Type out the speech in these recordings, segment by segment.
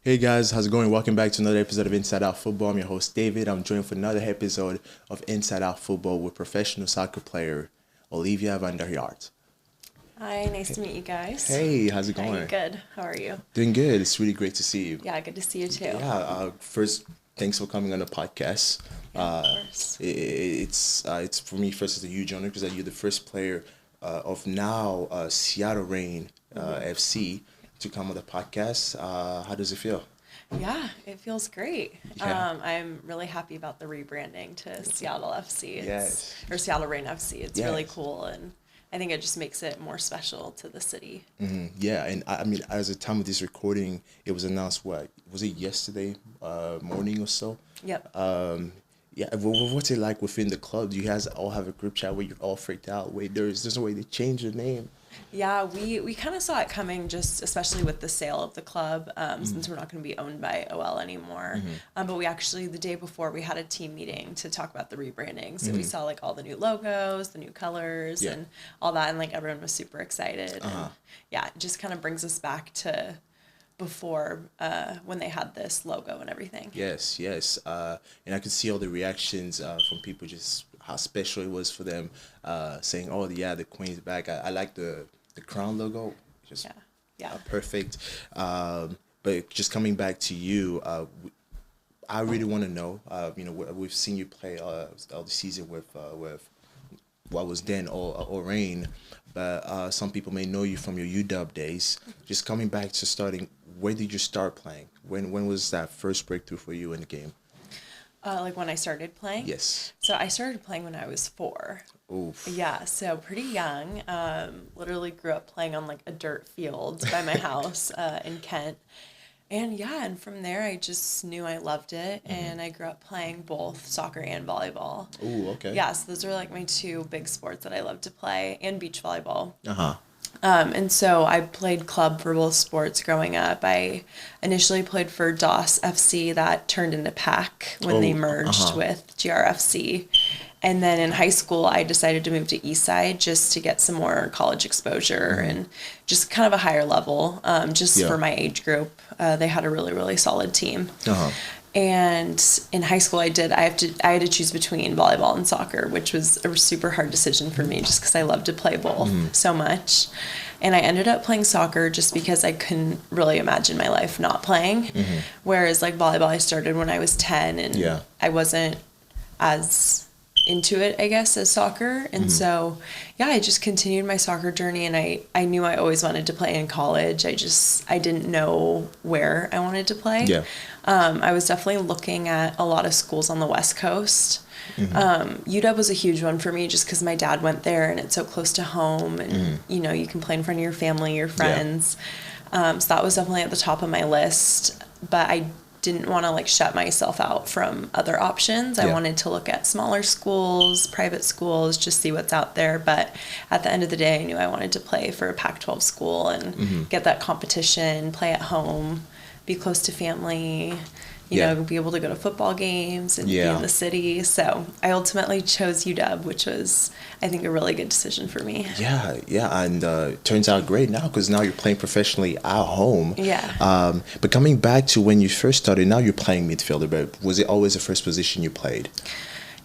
Hey guys, how's it going? Welcome back to another episode of Inside Out Football. I'm your host David. I'm joined for another episode of Inside Out Football with professional soccer player Olivia van der Yart. Hi, nice to meet you guys. Hey, how's it Hi, going? good. How are you? Doing good. It's really great to see you. Yeah, good to see you too. Yeah. First, thanks for coming on the podcast. Of course. It's for me first as a huge honor because you're the first player of now Seattle Reign FC to come on the podcast. How does it feel? Yeah, it feels great. Yeah. I'm really happy about the rebranding to Seattle FC. Yes. Or Seattle Reign FC. It's really Yes. cool, and I think it just makes it more special to the city. Yeah, and I mean, as the time of this recording, it was announced. What was it yesterday morning or so? Yep. Yeah. What's it like within the club? Do you guys all have a group chat where you're all freaked out? Wait, there's no way to change the name. Yeah, we kind of saw it coming, just especially with the sale of the club, since we're not going to be owned by OL anymore. But we actually, the day before, we had a team meeting to talk about the rebranding. So we saw like all the new logos, the new colors, Yeah. and all that, and like everyone was super excited. And yeah, it just kind of brings us back to before when they had this logo and everything. Yes, yes. And I could see all the reactions from people, just how special it was for them, saying, "Oh yeah, the Queen's back." I like the crown logo, just Yeah. perfect. But just coming back to you, I really want to know. We've seen you play all the season with what was then all rain, but some people may know you from your UW days. Just coming back to starting, where did you start playing? When was that first breakthrough for you in the game? Like when I started playing? Yes. So I started playing when I was 4. Oof. Yeah, so pretty young. Literally grew up playing on like a dirt field by my house in Kent. And yeah, and from there I just knew I loved it, and I grew up playing both soccer and volleyball. Ooh, okay. Yeah, so those are like my two big sports that I love to play, and beach volleyball. Uh-huh. And so I played club for both sports growing up. I initially played for DOS FC that turned into PAC when they merged with GRFC. And then in high school, I decided to move to Eastside just to get some more college exposure and just kind of a higher level, just for my age group. They had a really, really solid team. Uh-huh. And in high school, I had to choose between volleyball and soccer, which was a super hard decision for me just because I love to play both so much. And I ended up playing soccer just because I couldn't really imagine my life not playing. Whereas like volleyball, I started when I was 10, and I wasn't as into it, I guess, as soccer. And so, yeah, I just continued my soccer journey, and I knew I always wanted to play in college. I didn't know where I wanted to play. Yeah. I was definitely looking at a lot of schools on the West Coast. UW was a huge one for me just because my dad went there, and it's so close to home, and you can play in front of your family, your friends. So that was definitely at the top of my list, but I didn't want to like shut myself out from other options. I wanted to look at smaller schools, private schools, just see what's out there. But at the end of the day, I knew I wanted to play for a Pac-12 school and get that competition, play at home, be close to family, you know, be able to go to football games and be in the city. So I ultimately chose UW, which was, I think, a really good decision for me. Yeah, and it turns out great now because now you're playing professionally at home. Yeah. But coming back to when you first started, now you're playing midfielder, but was it always the first position you played?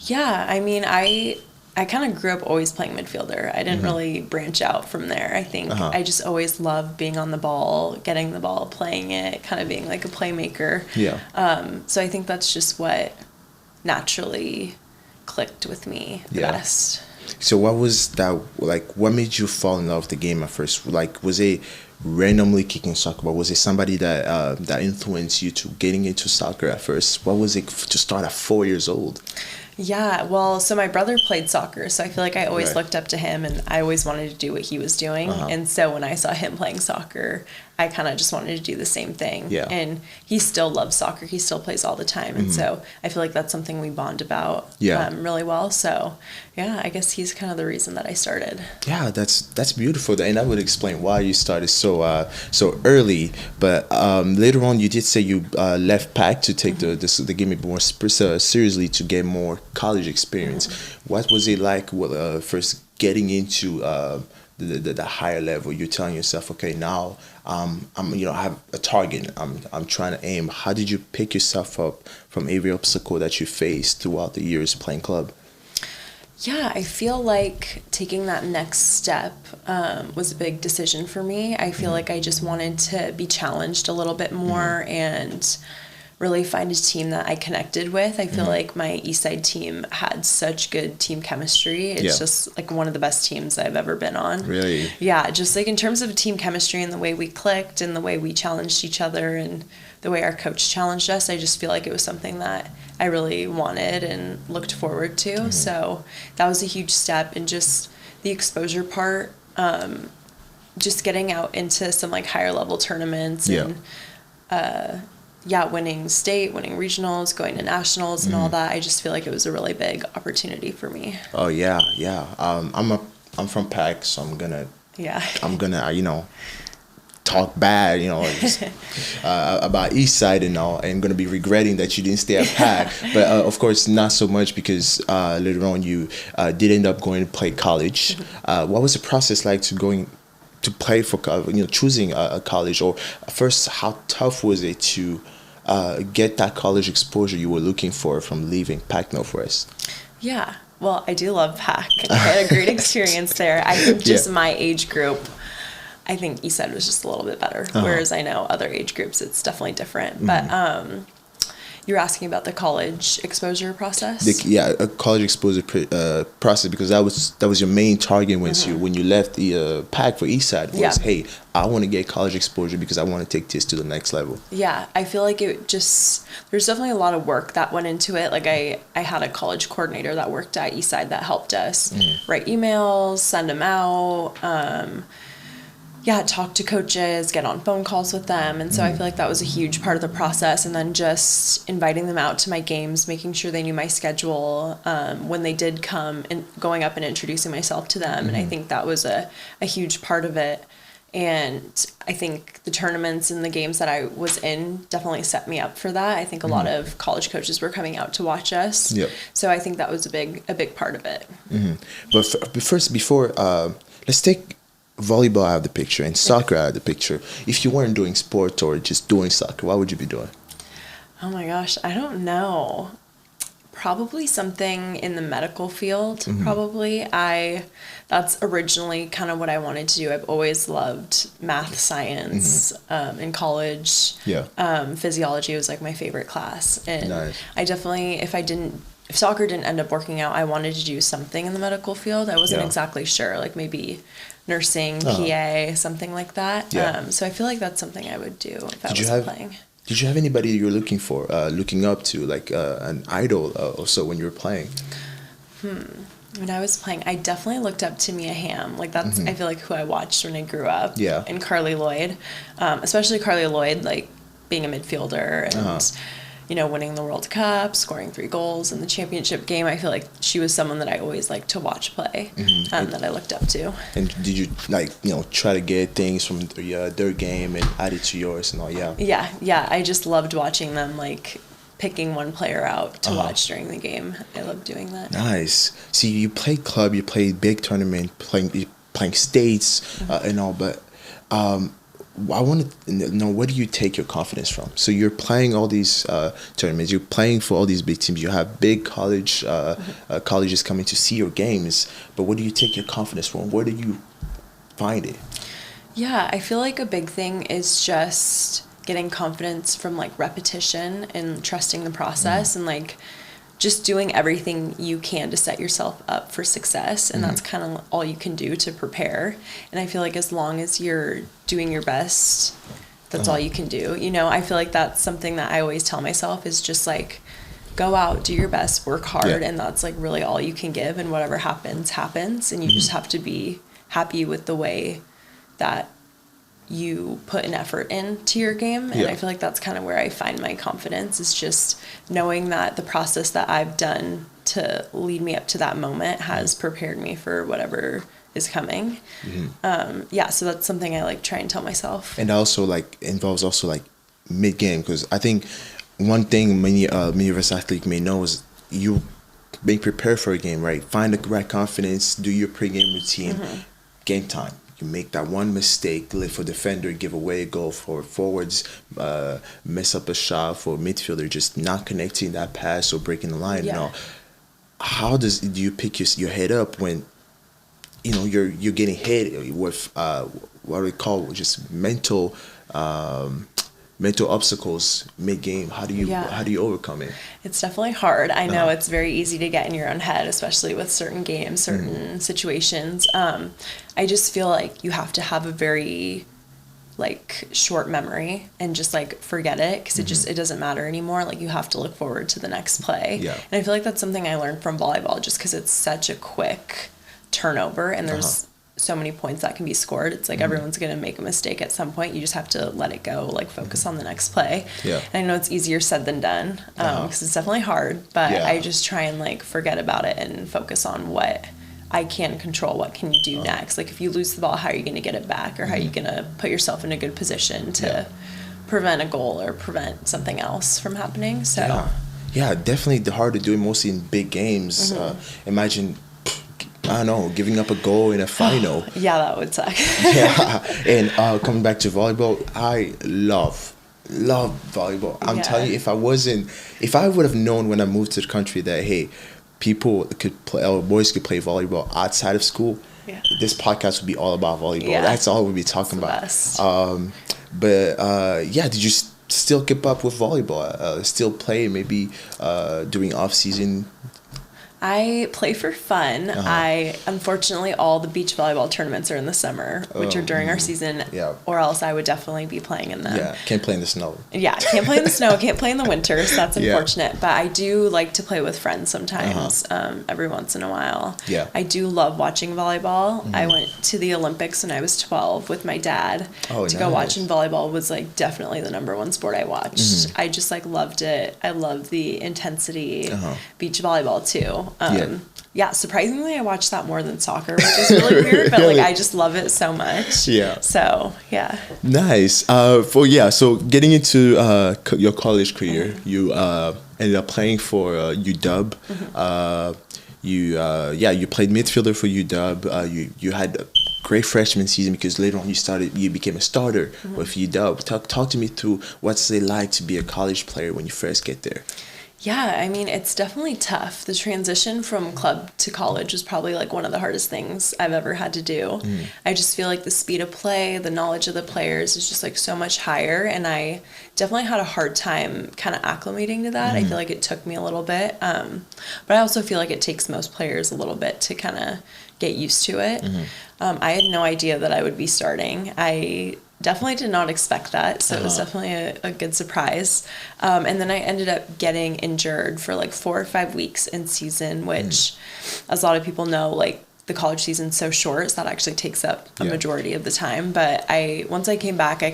Yeah, I mean, I kind of grew up always playing midfielder. I didn't really branch out from there. I think I just always loved being on the ball, getting the ball, playing it, kind of being like a playmaker. Yeah. So I think that's just what naturally clicked with me the best. So what was that, like, what made you fall in love with the game at first? Like, was it randomly kicking soccer ball? Was it somebody that influenced you to getting into soccer at first? What was it to start at 4 years old? Yeah, well, so my brother played soccer, so I feel like I always looked up to him, and I always wanted to do what he was doing. And so when I saw him playing soccer, I kind of just wanted to do the same thing. Yeah. And he still loves soccer. He still plays all the time. And so I feel like that's something we bond about really well. So, yeah, I guess he's kind of the reason that I started. Yeah, that's beautiful. And that would explain why you started so early. But later on, you did say you left PAC to take the game a bit more seriously to get more college experience. What was it like first getting into the higher level, you're telling yourself, okay, now I have a target. I'm trying to aim. How did you pick yourself up from every obstacle that you faced throughout the years playing club? Yeah, I feel like taking that next step was a big decision for me. I feel like I just wanted to be challenged a little bit more and really find a team that I connected with. I feel like my Eastside team had such good team chemistry. It's just like one of the best teams I've ever been on. Really? Yeah, just like in terms of team chemistry and the way we clicked and the way we challenged each other and the way our coach challenged us, I just feel like it was something that I really wanted and looked forward to. So that was a huge step. And just the exposure part, just getting out into some like higher level tournaments and winning state, winning regionals, going to nationals and all that. I just feel like it was a really big opportunity for me. Oh yeah. I'm from PAC, so I'm gonna talk bad, about Eastside and all, and I'm gonna be regretting that you didn't stay at PAC. But of course, not so much, because later on you did end up going to play college. What was the process like to play for, choosing a college? Or first, how tough was it to get that college exposure you were looking for from leaving PAC Northwest? Yeah, well, I do love PAC. I had a great experience there. I think just my age group, I think Eastside was just a little bit better, whereas I know other age groups, it's definitely different. But you're asking about the college exposure process? A college exposure process, because that was your main target when you left the PAC for Eastside, was, hey, I want to get college exposure because I want to take this to the next level. Yeah, I feel like there's definitely a lot of work that went into it. Like I had a college coordinator that worked at Eastside that helped us write emails, send them out, talk to coaches, get on phone calls with them. And so I feel like that was a huge part of the process. And then just inviting them out to my games, making sure they knew my schedule when they did come, and going up and introducing myself to them. And I think that was a huge part of it. And I think the tournaments and the games that I was in definitely set me up for that. I think a lot of college coaches were coming out to watch us. Yep. So I think that was a big part of it. But first, before, let's take volleyball out of the picture and soccer out of the picture. If you weren't doing sport or just doing soccer, what would you be doing? Oh my gosh, I don't know. Probably something in the medical field, probably. That's originally kind of what I wanted to do. I've always loved math, science. In college, physiology was like my favorite class. And I definitely, if soccer didn't end up working out, I wanted to do something in the medical field. I wasn't exactly sure, like maybe nursing, PA, something like that. So I feel like that's something I would do if I was playing. Did you have anybody you were looking up to, like an idol or so when you were playing? When I was playing, I definitely looked up to Mia Hamm. Like that's, I feel like, who I watched when I grew up. Yeah. And Carly Lloyd, especially Carly Lloyd, like being a midfielder and winning the World Cup, scoring 3 goals in the championship game. I feel like she was someone that I always liked to watch play, that I looked up to. And did you try to get things from their game and add it to yours and all? Yeah. I just loved watching them, like picking one player out to watch during the game. I loved doing that. Nice. See, you played club, you played big tournament, playing states and all, but I want to know, where do you take your confidence from? So you're playing all these tournaments, you're playing for all these big teams, you have big colleges coming to see your games, but where do you take your confidence from? Where do you find it? Yeah, I feel like a big thing is just getting confidence from like repetition and trusting the process and like just doing everything you can to set yourself up for success. And that's kind of all you can do to prepare. And I feel like as long as you're doing your best, that's all you can do. I feel like that's something that I always tell myself is just like, go out, do your best, work hard. And that's like really all you can give. And whatever happens, happens. And you just have to be happy with the way that you put an effort into your game. And I feel like that's kind of where I find my confidence, is just knowing that the process that I've done to lead me up to that moment has prepared me for whatever is coming. So that's something I like try and tell myself. And also like involves also like mid-game, because I think one thing many of us athletes may know is you being prepared for a game, right? Find the right confidence, do your pre-game routine, game time. You make that one mistake, live for defender, give away a goal for forwards, mess up a shot for midfielder, just not connecting that pass or breaking the line. Yeah. You know, how do you pick your head up when, you know, you're getting hit with what we call just mental obstacles mid game? How do you overcome it? It's definitely hard. I know it's very easy to get in your own head, especially with certain games, certain situations. I just feel like you have to have a very like short memory and just like forget it, because it doesn't matter anymore. Like you have to look forward to the next play. Yeah. And I feel like that's something I learned from volleyball, just because it's such a quick turnover and there's so many points that can be scored. It's like everyone's going to make a mistake at some point. You just have to let it go, like focus on the next play. Yeah. And I know it's easier said than done, because it's definitely hard, but I just try and like forget about it and focus on what I can control. What can you do next? Like if you lose the ball, how are you going to get it back? Or how are you going to put yourself in a good position to prevent a goal or prevent something else from happening? So yeah, definitely hard to do it mostly in big games. Imagine, I don't know, giving up a goal in a final. Yeah, that would suck. Yeah, and coming back to volleyball, I love volleyball. I'm telling you, if I would have known when I moved to the country that, hey, people could play, or boys could play volleyball outside of school, this podcast would be all about volleyball. Yeah. That's all we'd be talking about. Did you still keep up with volleyball? Still play maybe during off season? I play for fun. Unfortunately, all the beach volleyball tournaments are in the summer, which are during our season, or else I would definitely be playing in them. Yeah, can't play in the snow. Yeah, can't play in the snow, can't play in the winter, so that's unfortunate. But I do like to play with friends sometimes, every once in a while. Yeah. I do love watching volleyball. I went to the Olympics when I was 12 with my dad to go watch, and volleyball was like definitely the number one sport I watched. I just like loved it. I loved the intensity. Beach volleyball too. Surprisingly, I watch that more than soccer, which is really weird, but like I just love it so much. Yeah. So nice. So getting into your college career, you ended up playing for UW. You played midfielder for UW. You had a great freshman season, because later on you became a starter with UW. Talk to me through what's it like to be a college player when you first get there. Yeah, I mean, it's definitely tough. The transition from club to college was probably like one of the hardest things I've ever had to do. I just feel like the speed of play, the knowledge of the players is just like so much higher, and I definitely had a hard time kind of acclimating to that. I feel like it took me a little bit, but I also feel like it takes most players a little bit to kind of get used to it. I had no idea that I would be starting. I definitely did not expect that, so it was definitely a good surprise. And then I ended up getting injured for like 4 or 5 weeks in season, which, as a lot of people know, like the college season's so short, so that actually takes up a majority of the time. But once I came back, I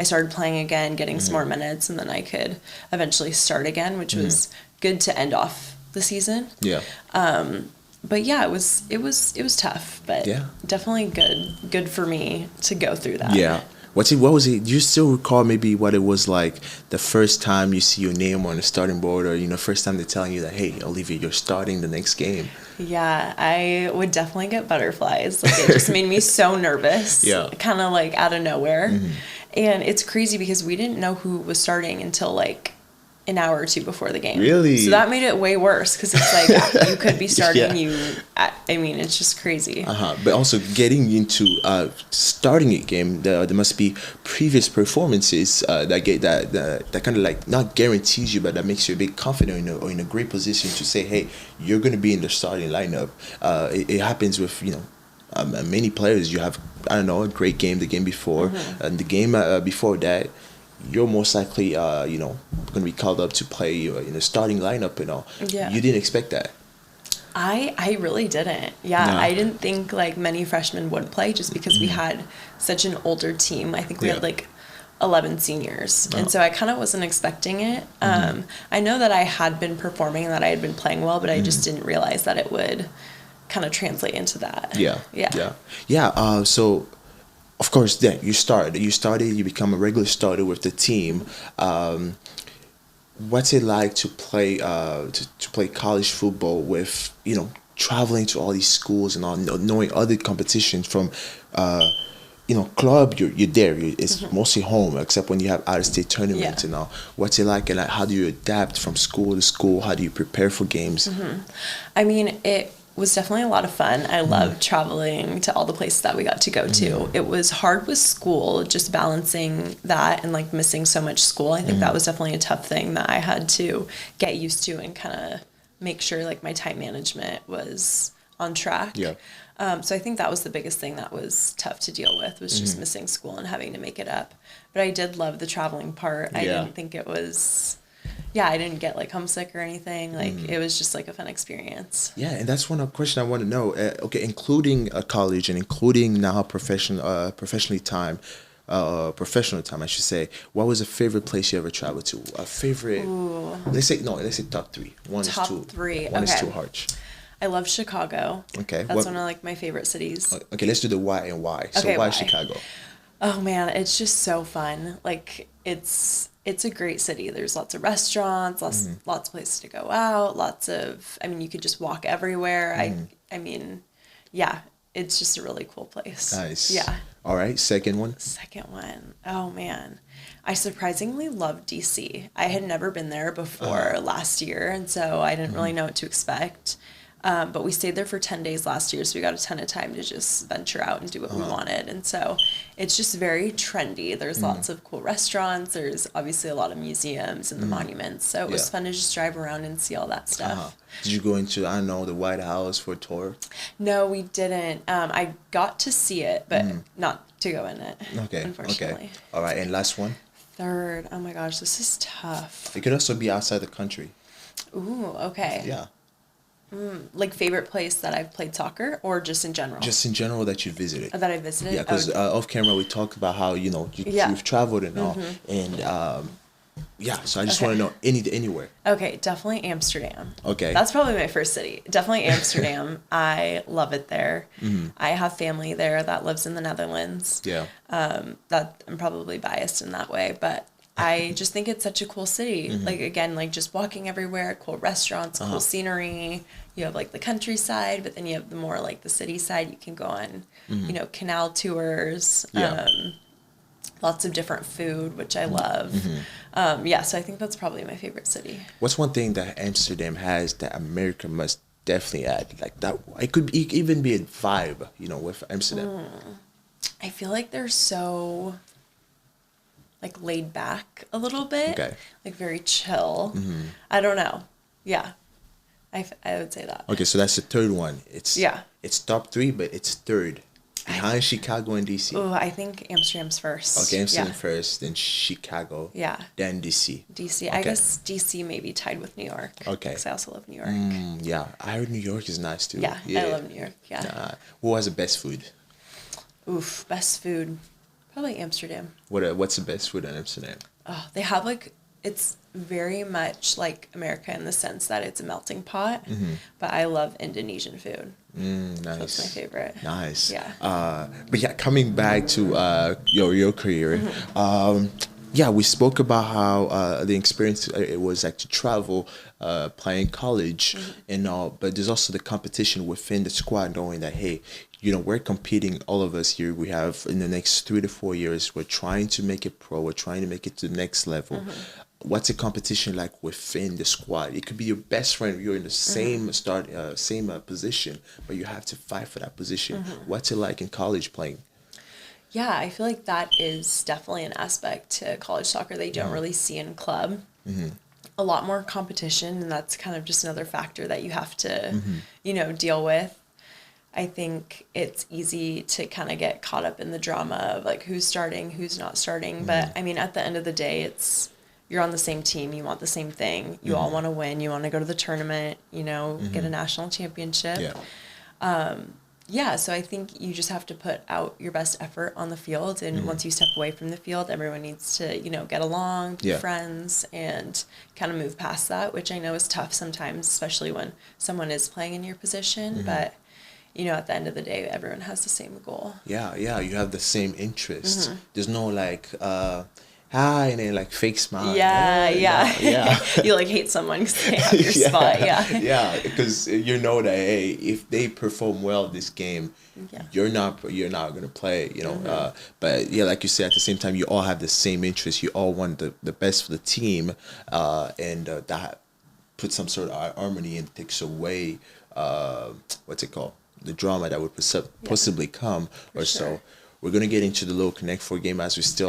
started playing again, getting some more minutes, and then I could eventually start again, which was good to end off the season. But yeah, it was tough, but definitely good for me to go through that. Yeah. What was it? Do you still recall maybe what it was like the first time you see your name on the starting board, or first time they're telling you that, hey, Olivia, you're starting the next game? Yeah, I would definitely get butterflies. Like, it just made me so nervous. Kind of like out of nowhere. And it's crazy because we didn't know who was starting until like an hour or two before the game. Really? So that made it way worse, because it's like you could be starting. I mean, it's just crazy. But also getting into starting a game, there must be previous performances that kind of like not guarantees you, but that makes you a bit confident or in a great position to say, hey, you're going to be in the starting lineup. It happens with many players. You have, I don't know, a great game the game before, and the game before that, you're most likely, going to be called up to play in the starting lineup and all. You didn't expect that. I really didn't. I didn't think like many freshmen would play, just because we had such an older team. I think we had like 11 seniors. And so I kind of wasn't expecting it. I know that I had been performing and that I had been playing well, but I just didn't realize that it would kind of translate into that. So, of course, then you become a regular starter with the team. What's it like to play college football with traveling to all these schools and all, knowing other competitions from, club, you're there. It's mostly home, except when you have out-of-state tournaments and all. What's it like, and like, how do you adapt from school to school? How do you prepare for games? I mean, it was definitely a lot of fun. I loved traveling to all the places that we got to go to. It was hard with school, just balancing that and like missing so much school. I think that was definitely a tough thing that I had to get used to and kind of make sure like my time management was on track. Yeah. So I think that was the biggest thing that was tough to deal with, was just missing school and having to make it up. But I did love the traveling part. I didn't think it was, I didn't get like homesick or anything. Like it was just like a fun experience. Yeah, and that's one question I want to know. Okay, including college and including now professional time, I should say. What was a favorite place you ever traveled to? A favorite? Ooh. Let's say top three. Top three. One is too harsh. I love Chicago. Okay. That's one of like my favorite cities. Okay, let's do the why and why. So okay, why Chicago? Oh man, it's just so fun. Like it's a great city. There's lots of restaurants, lots of places to go out, you could just walk everywhere. I mean, it's just a really cool place. Nice. Yeah. All right, second one. Oh man. I surprisingly love DC. I had never been there before last year, and so I didn't really know what to expect. But we stayed there for 10 days last year, so we got a ton of time to just venture out and do what we wanted. And so it's just very trendy. There's lots of cool restaurants. There's obviously a lot of museums and the monuments. So it was fun to just drive around and see all that stuff. Did you go into, the White House for a tour? No, we didn't. I got to see it, but not to go in it, unfortunately. Okay. All right, and last one? Third. Oh my gosh, this is tough. It could also be outside the country. Ooh, okay. Yeah. Like favorite place that I've played soccer, or just in general? Just in general that you visited. That I visited? Yeah, because off camera we talked about how, you've traveled and all. And so I just want to know anywhere. Okay, definitely Amsterdam. Okay. That's probably my first city. Definitely Amsterdam. I love it there. I have family there that lives in the Netherlands. Yeah. That I'm probably biased in that way, but I just think it's such a cool city. Like, again, like just walking everywhere, cool restaurants, cool scenery. You have like the countryside, but then you have the more like the city side. You can go on, canal tours. Yeah. Lots of different food, which I love. So I think that's probably my favorite city. What's one thing that Amsterdam has that America must definitely add? Like that, it could even be a vibe, with Amsterdam. I feel like they're so like laid back a little bit. Okay. Like very chill. I don't know. Yeah. I would say that. Okay, so that's the third one. It's top three, but it's third. Behind Chicago and DC. Oh, I think Amsterdam's first. Okay, Amsterdam first, then Chicago. Yeah. Then DC. DC. Okay. I guess DC may be tied with New York. Okay. Because I also love New York. Yeah, I heard New York is nice too. Yeah, I love New York. Yeah. What was the best food? Oof, best food. Probably Amsterdam. What's the best food in Amsterdam? Oh, they have like, it's very much like America in the sense that it's a melting pot, but I love Indonesian food. Nice. So that's my favorite. Nice. Yeah. But coming back to your career, we spoke about how the experience it was like to travel, playing college and all, but there's also the competition within the squad, knowing that, hey, we're competing, all of us here. We have in the next 3 to 4 years, we're trying to make it pro. We're trying to make it to the next level. What's a competition like within the squad? It could be your best friend. You're in the same position, but you have to fight for that position. What's it like in college playing? Yeah, I feel like that is definitely an aspect to college soccer they don't really see in club. A lot more competition, and that's kind of just another factor that you have to, deal with. I think it's easy to kind of get caught up in the drama of like who's starting, who's not starting. But I mean, at the end of the day, you're on the same team. You want the same thing. You all want to win. You want to go to the tournament, get a national championship. So I think you just have to put out your best effort on the field. And once you step away from the field, everyone needs to, get along, be friends, and kind of move past that, which I know is tough sometimes, especially when someone is playing in your position. But at the end of the day, everyone has the same goal. Yeah, you have the same interest. There's no like, hi, and then like fake smile. Yeah. Yeah. You like hate someone because they have your spot. Yeah. Yeah, because you know that, hey, if they perform well this game, Yeah. you're not gonna play, you know. But yeah, like you said, at the same time, you all have the same interest. You all want the best for the team, and that puts some sort of harmony and takes away what's it called, the drama that would possibly come or so. We're gonna get into the little Connect Four game as we still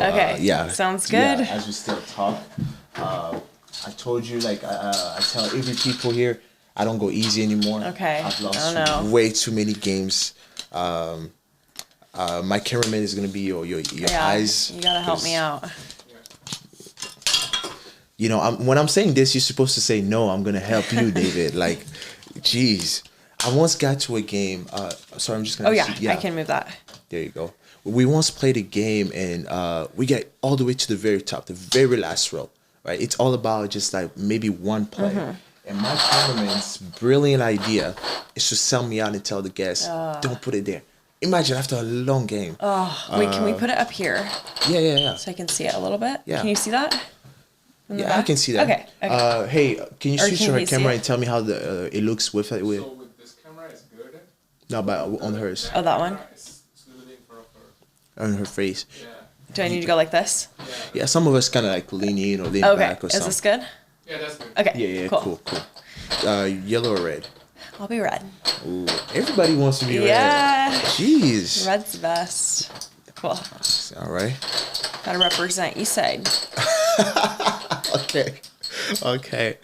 sounds good. Yeah, as we still talk. I told you, like I tell every people here, I don't go easy anymore. Okay. I've lost way too many games. My cameraman is gonna be your eyes. You gotta help me out. You know, when I'm saying this, you're supposed to say no. I'm gonna help you, David. Like, jeez. I once got to a game. Sorry, I'm just gonna. Oh yeah, I can move that. There you go. We once played a game and we get all the way to the very top, the very last row. Right? It's all about just like maybe one play. And my cameraman's brilliant idea is to sell me out and tell the guests, don't put it there. Imagine after a long game. Wait, can we put it up here? Yeah. So I can see it a little bit? Yeah. Can you see that? Yeah, I can see that. Okay. Hey, can you switch can her he see camera it? and tell me how it looks with it? So with this camera, it's good. No, but on hers. Oh, that one? It's literally in front of her. On her face. Yeah. Do I need to go like this? Yeah, some of us kind of like lean in or lean Okay. back or Is something. this good? Yeah, that's good. Okay. Yeah, Cool. cool. Yellow or red? I'll be red. Ooh, everybody wants to be red. Yeah. Jeez. Red's the best. Cool. All right. Gotta represent Eastside. Okay.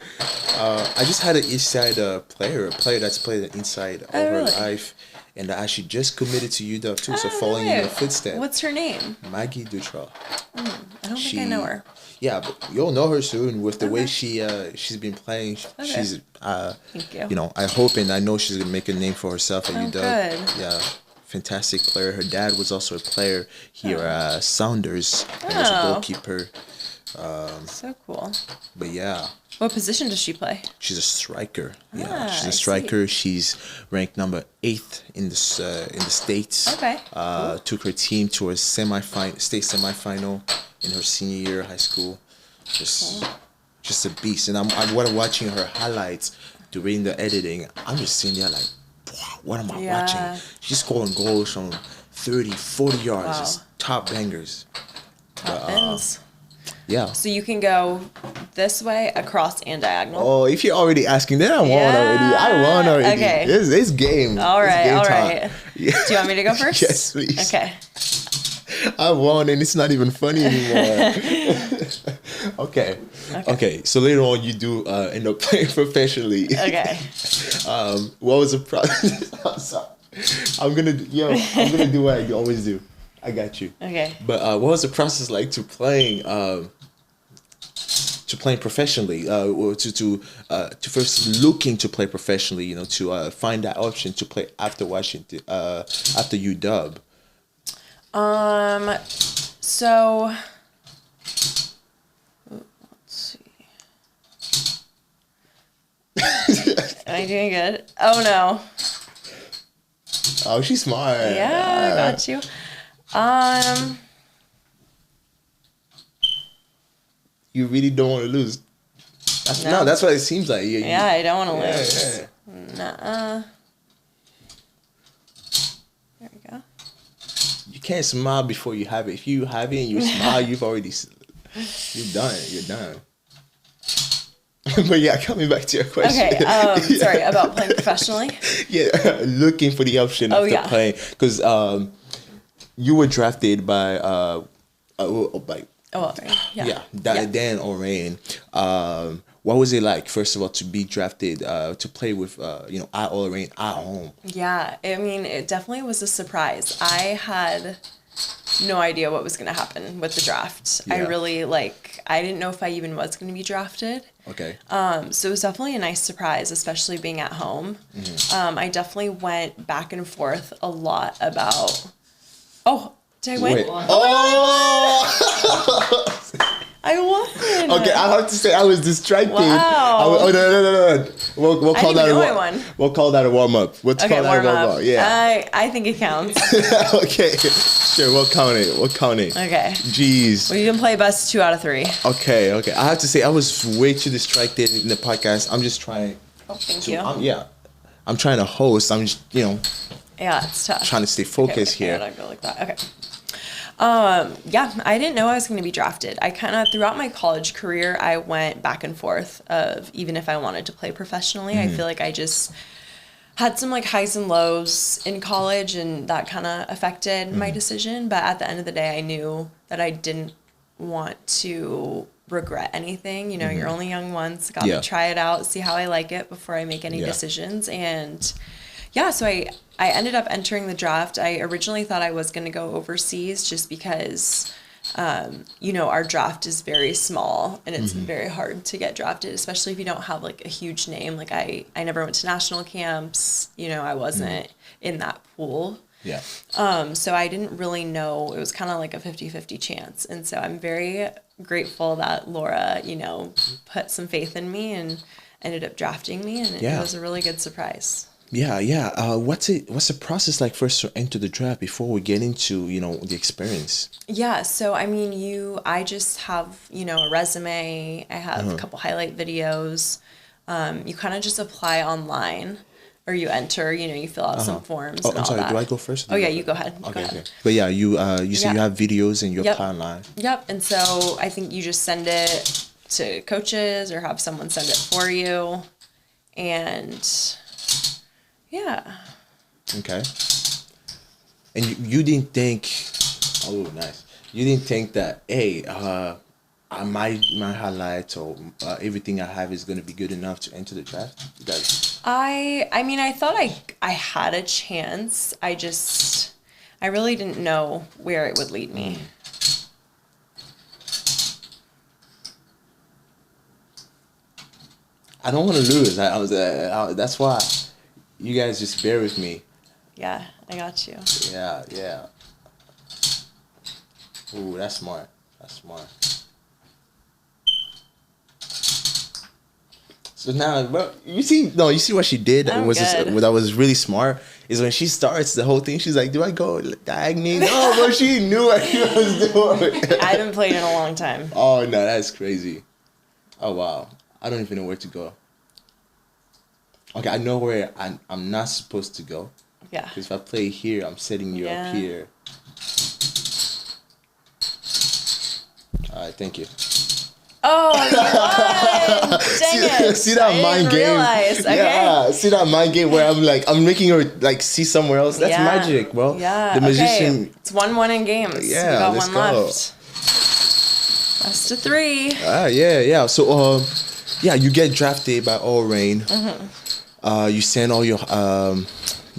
I just had an East Side a player that's played the inside all her really? life, and actually just committed to UW too. So following in nice. your footsteps. What's her name? Maggie Dutra. I don't think I know her. Yeah, but you'll know her soon with the way she's been playing. She's Thank you. you know, I hope and I know she's gonna make a name for herself at UW. Good. Yeah. Fantastic player. Her dad was also a player here at Sounders. He was a goalkeeper. So cool. But yeah. What position does she play? She's a striker. Yeah, Ah, she's I a striker. She's ranked number 8 in the states. Okay, Took her team to a state semifinal in her senior year of high school. Just a beast. And I'm watching her highlights during the editing. I'm just sitting there like, wow, what am I watching? She's scoring goals from 30, 40 yards. Wow. Just top bangers. Top ends. Yeah. So you can go this way, across, and diagonal. Oh, if you're already asking, then I won already. I won already. Okay. It's game. All It's right, game all time. right. Yeah. Do you want me to go first? Yes, please. Okay. I won, and it's not even funny anymore. Okay. So later on, you do end up playing professionally. Okay. What was the process? I'm sorry. I'm gonna do what I always do. I got you. Okay. But what was the process like to playing professionally? Or to first looking to play professionally? You know, to find that option to play after Washington, after UW. So let's see. Am I doing good? Oh no. Oh, she's smart. Yeah, I got you. You really don't want to lose. No, that's what it seems like. Yeah, I don't want to lose. Yeah. Nuh-uh. There we go. You can't smile before you have it. If you have it and you smile, you're done. You're done. But yeah, coming back to your question. Okay, sorry, about playing professionally? Yeah, looking for the option after playing. Because you were drafted by Dan Orain. What was it like, first of all, to be drafted to play with at Orain at home? Yeah, I mean, it definitely was a surprise. I had no idea what was going to happen with the draft. Yeah. I didn't know if I even was going to be drafted. Okay. So it was definitely a nice surprise, especially being at home. Mm-hmm. I definitely went back and forth a lot about. Oh, did I win? Wait. Oh! I won. Okay, I have to say I was distracted. Wow. No. We'll I call didn't that even know I a won. we'll call that a warm up. We'll Okay, call that a warm warm up. up. Yeah. I think it counts. Okay. Sure. We'll count it. We'll count it. Okay. Jeez. Well, you can play best 2 out of 3. Okay. I have to say I was way too distracted in the podcast. I'm just trying. Oh, thank you. I'm trying to host. I'm just Yeah, it's tough. trying to stay focused okay, here. I go like that. Okay. Yeah, I didn't know I was going to be drafted. I kind of, throughout my college career, I went back and forth of even if I wanted to play professionally. I feel like I just had some like highs and lows in college, and that kind of affected my decision. But at the end of the day, I knew that I didn't want to regret anything. You know, you're only young once. Got to try it out, see how I like it before I make any decisions. And yeah, so I ended up entering the draft. I originally thought I was going to go overseas just because, you know, our draft is very small and it's very hard to get drafted, especially if you don't have like a huge name. Like I never went to national camps. You know, I wasn't in that pool. Yeah. So I didn't really know. It was kind of like a 50-50 chance. And so I'm very grateful that Laura, you know, put some faith in me and ended up drafting me. And it was a really good surprise. Yeah. What's the process like first to enter the draft before we get into, you know, the experience? Yeah, so I mean, I just have, you know, a resume. I have a couple highlight videos. You kind of just apply online, or you enter. You know, you fill out some forms. Oh, and I'm all sorry. that. Do I go first? Oh yeah, you go ahead. Okay. Go ahead. But yeah, you say you have videos and you apply online. Yep. And so I think you just send it to coaches or have someone send it for you, and yeah. Okay. And you didn't think, oh, nice. You didn't think that, hey, my highlights or everything I have is going to be good enough to enter the draft? I mean, I thought I had a chance. I really didn't know where it would lead me. I don't want to lose. That's why you guys just bear with me. Yeah, I got you. Yeah. Ooh, that's smart. So now, bro, you see what she did I'm was good. that was really smart is when she starts the whole thing. She's like, "Do I go diagonally?" No, bro, she knew what she was doing. I haven't played in a long time. Oh no, that's crazy. Oh wow, I don't even know where to go. Okay, I know where I'm not supposed to go. Yeah. Because if I play here, I'm setting you up here. All right, thank you. Oh, you won! Dang it! See that mind game? Realize. Okay. Yeah, see that mind game where I'm making her like see somewhere else. That's magic, bro. Yeah. The magician. Okay. It's 1-1 in games. Yeah, we got let's one go. left. Best of 3. Yeah. So you get drafted by All Rain. You send all your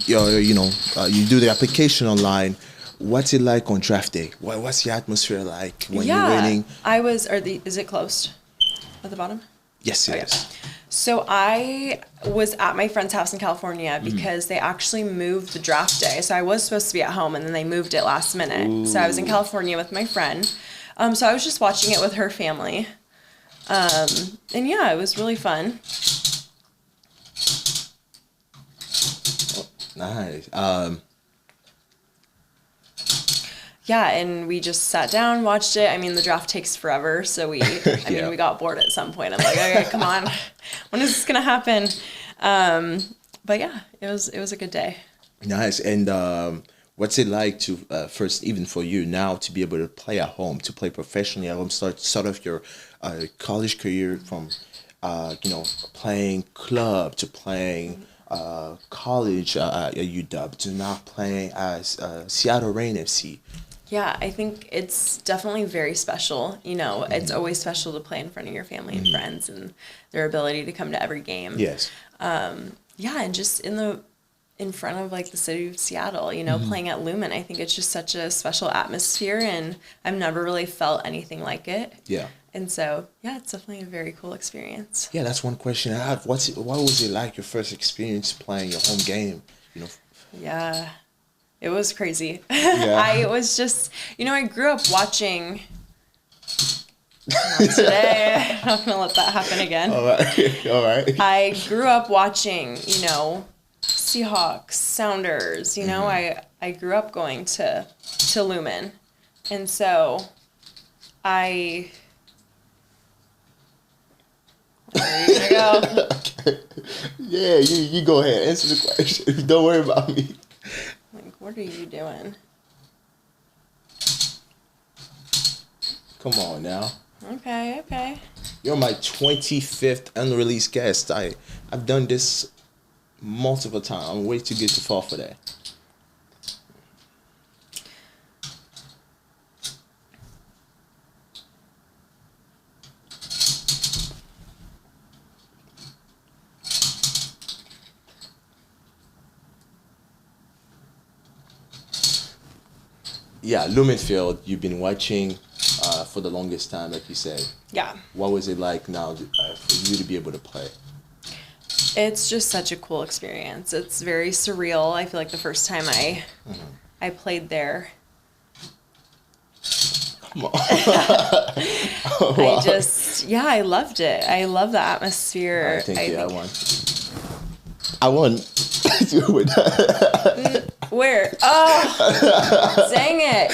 you do the application online. What's it like on draft day? What's the atmosphere like when you're waiting? Is it closed at the bottom? Yes, it is. So I was at my friend's house in California because they actually moved the draft day. So I was supposed to be at home and then they moved it last minute. Ooh. So I was in California with my friend. So I was just watching it with her family. And yeah, it was really fun. Nice. Yeah, and we just sat down, watched it. I mean, the draft takes forever, so we got bored at some point. I'm like, okay, come on, when is this gonna happen? But yeah, it was a good day. Nice. And what's it like to first, even for you now, to be able to play at home, to play professionally at home, start off your college career from playing club to playing college at UW to now playing as Seattle Reign FC. Yeah, I think it's definitely very special. You know, it's always special to play in front of your family and friends and their ability to come to every game. Yes. Yeah, and just in front of like the city of Seattle, you know, playing at Lumen, I think it's just such a special atmosphere, and I've never really felt anything like it. Yeah. And so, yeah, it's definitely a very cool experience. Yeah, that's one question I have. What was it like, your first experience playing your home game? You know. Yeah, it was crazy. Yeah. I was just, I grew up watching Not today. I'm not gonna let that happen again. All right. All right. I grew up watching, Seahawks, Sounders. I grew up going to Lumen, and so I. Where are you gonna go? Yeah, you go ahead. Answer the question. Don't worry about me. Like, what are you doing? Come on now. Okay. You're my 25th unreleased guest. I've done this multiple times. I'm way too good to fall for that. Yeah, Lumenfield, you've been watching for the longest time, like you said. Yeah. What was it like now for you to be able to play? It's just such a cool experience. It's very surreal. I feel like the first time I played there. Come on. Wow. I loved it. I love the atmosphere. I won. Where? Oh, dang it.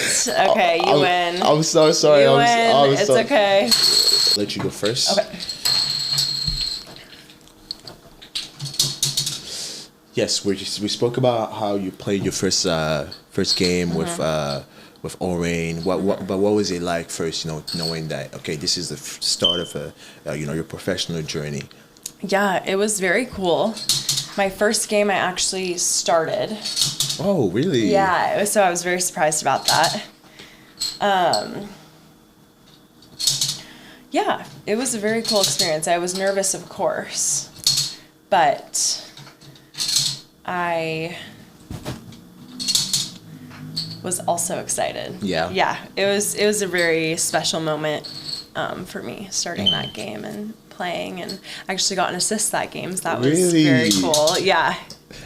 Okay, you win. I'm so sorry. You win. It's okay. Let you go first. Okay. Yes, we spoke about how you played your first game with Orain. But what was it like first? Knowing that this is the start of your professional journey. Yeah, it was very cool. My first game I actually started. Oh, really? Yeah, so I was very surprised about that. Yeah, it was a very cool experience. I was nervous, of course, but I was also excited. Yeah. Yeah, it was a very special moment for me starting that game and playing, and I actually got an assist that game, so that was very cool. Yeah.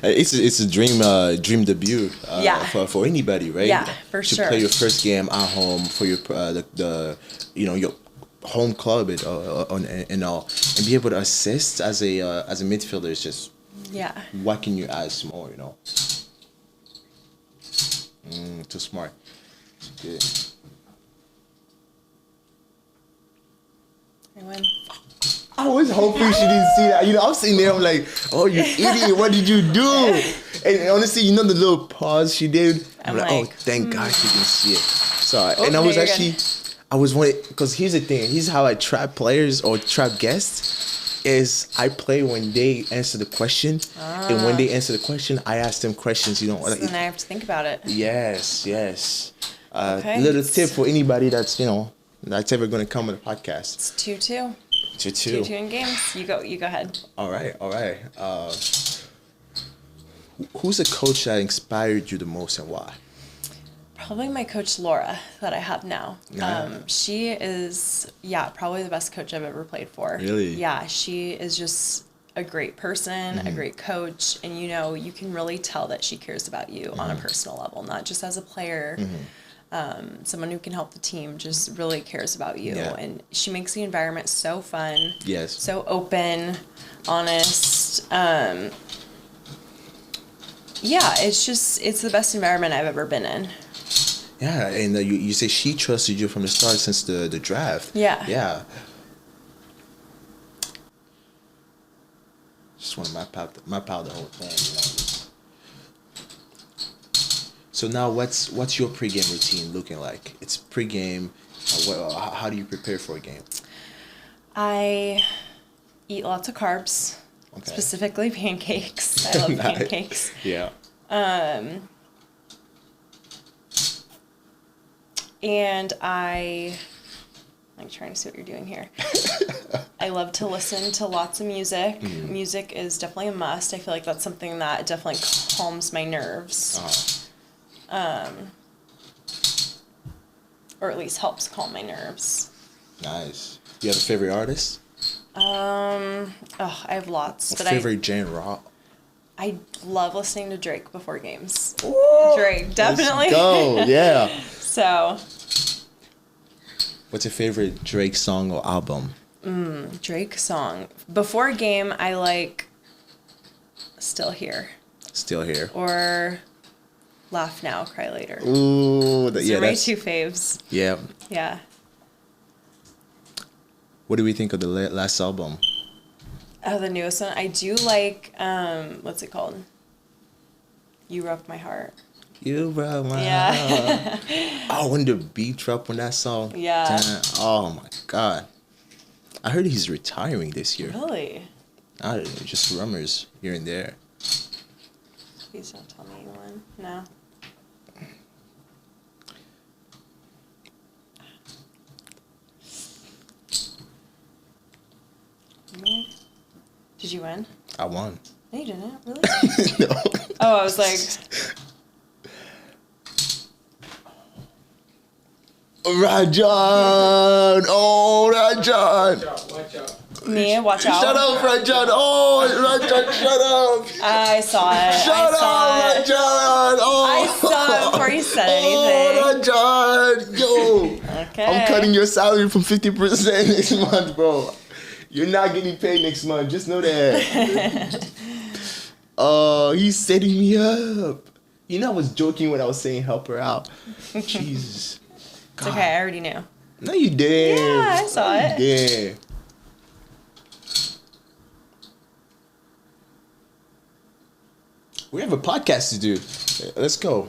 It's a dream debut for anybody, right? Yeah, for sure. To play your first game at home for your your home club and all, and be able to assist as a midfielder is just what can you ask more, Too smart. Good. I win. I was hoping she didn't see that. I'm sitting there, I'm like, oh, you idiot, what did you do? And honestly, the little pause she did, I'm like, oh, thank God she didn't see it. So, and I was actually, I was wondering, because here's the thing, here's how I trap players or trap guests, is I play when they answer the question, and when they answer the question, I ask them questions, So then I have to think about it. Yes. Little tip for anybody that's ever going to come on the podcast. It's 2-2. 2-2. 2-2 in games. You go ahead. All right. Who's a coach that inspired you the most and why? Probably my coach Laura that I have now. Yeah. She is probably the best coach I've ever played for. Really? Yeah, she is just a great person, a great coach, and you can really tell that she cares about you on a personal level, not just as a player. Someone who can help the team, just really cares about you, and she makes the environment so fun. Yes. So open, honest. It's the best environment I've ever been in. Yeah, and you say she trusted you from the start since the draft. Yeah. Yeah. Just want to map out the whole thing, So now, what's your pregame routine looking like? It's pregame. How do you prepare for a game? I eat lots of carbs, specifically pancakes. I love pancakes. Yeah. And I'm trying to see what you're doing here. I love to listen to lots of music. Music is definitely a must. I feel like that's something that definitely calms my nerves. Or at least helps calm my nerves. Nice. You have a favorite artist? I have lots. Favorite genre? I love listening to Drake before games. Ooh, Drake, definitely. Let's go, yeah. So, What's your favorite Drake song or album? Drake song. Before a game, I like Still Here. Still Here. Or Laugh Now, Cry Later. Ooh, Those are my two faves. Yeah. Yeah. What do we think of the last album? Oh, the newest one. I do like, what's it called? You Rock My Heart. You broke my Yeah. heart. Oh, when the beat dropped on that song. Yeah. Damn. Oh my God. I heard he's retiring this year. Really? I don't know, just rumors here and there. Please don't tell me when. No. Did you win? I won. No, you didn't. Really? No. Oh, I was like, Rajan! Oh, Rajan! Watch out. me, watch out. Shut up, Rajan! Oh, Rajan, shut up! I saw it. Shut up, Rajan! Oh. I saw it before you said anything. Oh, Rajan! Yo! Okay. I'm cutting your salary from 50% next month, bro. You're not getting paid next month. Just know that. Oh, he's setting me up. You know, I was joking when I was saying help her out. Jesus. It's okay. I already knew. No, you did. Yeah, I saw it. Yeah. We have a podcast to do. Let's go.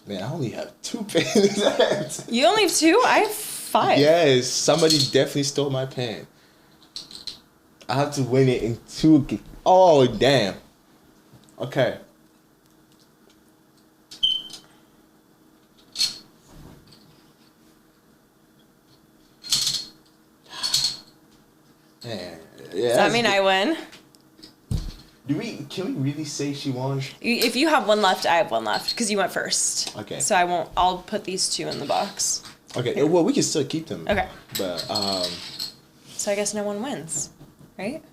Man, I only have 2 pens left. You only have 2? I have 5. Yes, somebody definitely stole my pen. I have to win it in 2. Oh, damn. Okay. Man, yeah. Does that mean I win? Can we really say she won? If you have 1 left, I have 1 left because you went first. Okay. So I'll put these 2 in the box. Okay. Well, we can still keep them. Okay. But So I guess no one wins, right?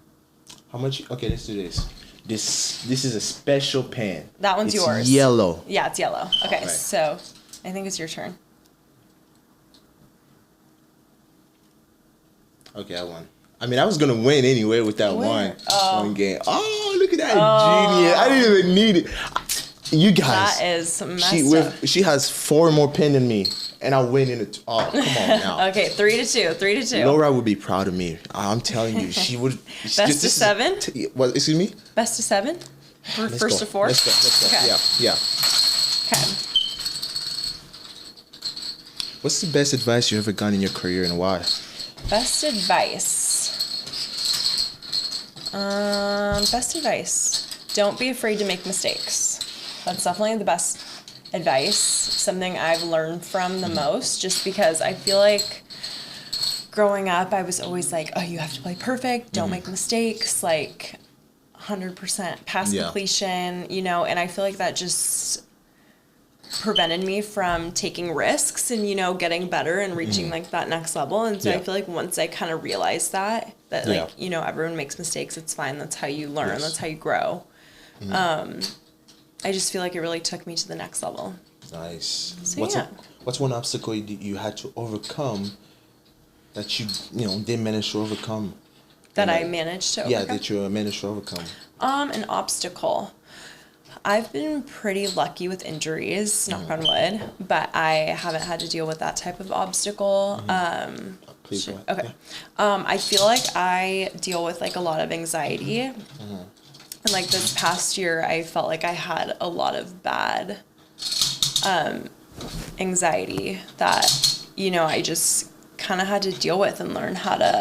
how much? Okay, let's do this. This is a special pen. That one's It's yours. Yellow. Yeah, it's yellow. Okay, Alright. so I think it's your turn. Okay, I won. I mean, I was gonna win anyway with that Win. one game. Oh, look at that genius! I didn't even need it. You guys. That is messed up. She has 4 more pen than me, and I win in it. Oh, come on now. Okay, 3-2. 3-2. Laura would be proud of me. I'm telling you, she would. Best of 7? What? Excuse me. Best of 7? For Let's first go. to 4? Let's go. Okay. Yeah. Okay. What's the best advice you ever gotten in your career, and why? Best advice. Best advice. Don't be afraid to make mistakes. That's definitely the best advice. Something I've learned from the most, just because I feel like growing up, I was always like, oh, you have to play perfect. Don't make mistakes. Like 100% pass completion, you know, and I feel like that just prevented me from taking risks and, you know, getting better and reaching like that next level. And so I feel like once I kind of realized that like, you know, everyone makes mistakes. It's fine. That's how you learn. That's how you grow. I just feel like it really took me to the next level. Nice. So, What's one obstacle you had to overcome that you didn't manage to overcome? That I managed to overcome? Yeah, that you managed to overcome. An obstacle. I've been pretty lucky with injuries, knock on wood, but I haven't had to deal with that type of obstacle. Please go ahead. Okay. I feel like I deal with like a lot of anxiety. And like this past year, I felt like I had a lot of bad anxiety that, you know, I just kind of had to deal with and learn how to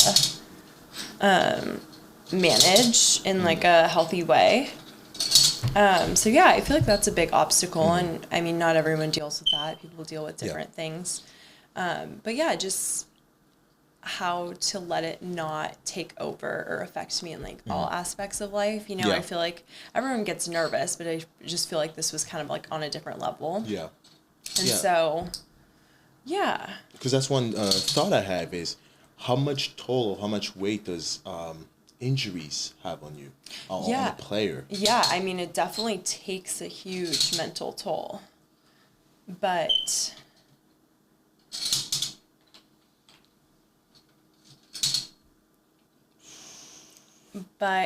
manage in like a healthy way. So yeah, I feel like that's a big obstacle, and I mean, not everyone deals with that. People deal with different things. But yeah, just how to let it not take over or affect me in like all aspects of life. You know, Yeah. I feel like everyone gets nervous, but I just feel like this was kind of like on a different level. Yeah. And Yeah. so, yeah. Because that's one thought I have is how much toll, how much weight does injuries have on you, on a player? Yeah, I mean, it definitely takes a huge mental toll. But